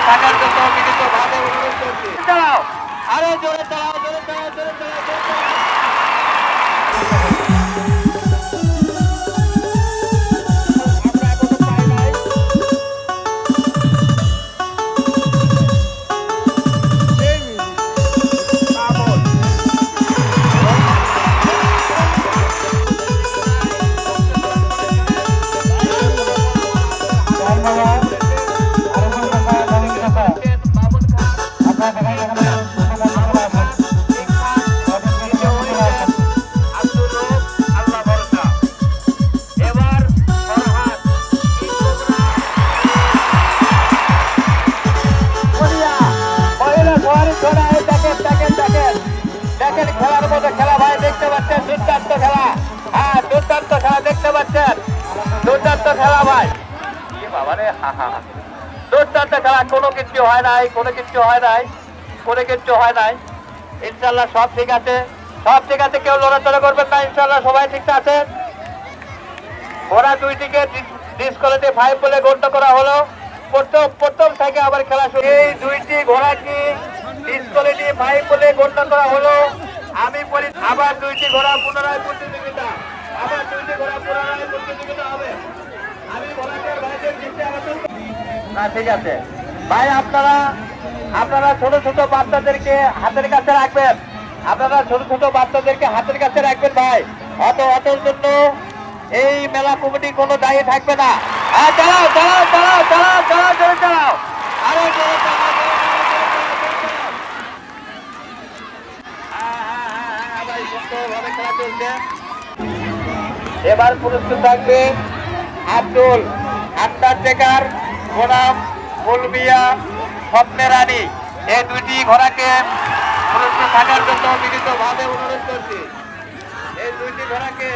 থাকার জন্য বিনীতভাবে অনুরোধ করছি। চালাও, আরো জোরে চালাও, জোরে চালাও, জোরে চালাও, জোরে চালাও। দেখেন খেলার মতো খেলা ভাই, দেখতে পাচ্ছেন দুর্দান্ত খেলা। হ্যাঁ, দুর্দান্ত খেলা দেখতে পাচ্ছেন, দুর্দান্ত খেলা ভাই। কি বাবা রে, দুর্দান্ত খেলা। কোনো কিছু হয় নাই, কোনো কিছু হয় নাই, কোনো কিছু হয় নাই। ইনশাল্লাহ সব ঠিক আছে, সব ঠিক আছে, কেউ লড়াচড়া করবেন না, ইনশাল্লাহ সবাই ঠিক আছে। ওরা দুইটিকে ডিসকোয়ালিফাই 5 বলে গণ্য করা হলো। প্রথম থেকে আবার খেলা শুরু। এই দুইটি ঘোড়াকে ডিসকোয়ালিফাই 5 বলে গণ্য করা হলো। আমি বলি আবার দুইটি ঘোড়া পুনরায় প্রতিযোগিতা, আবার দুইটি ঘোড়া পুনরায় প্রতিযোগিতা হবে। আমি ঘোড়াকে ভাইদের জিততে আবেদন করি। না, ঠিক আছে ভাই, আপনারা ছোট ছোট বাচ্চাদেরকে হাতের কাছে রাখবেন, আপনারা ছোট ছোট বাচ্চাদেরকে হাতের কাছে রাখবেন ভাই। অটোর জন্য এই মেলা কমিটি কোনো দায়ী থাকবে না। হ্যাঁ, চালাও চালাও চালাও চালাও চালাও, জোরে চালাও, আরো জোরে চালাও, সুন্দরভাবে খেলা চলছে। এবার পুরস্কার থাকবে আব্দুল আন্ডারটেকার গোলাম ফুলমিয়া স্বপ্নে রানী। এই দুইটি ঘোড়াকে পুরস্কার থাকার জন্য বিনীতভাবে অনুরোধ করছি। এই দুইটি ঘোড়াকে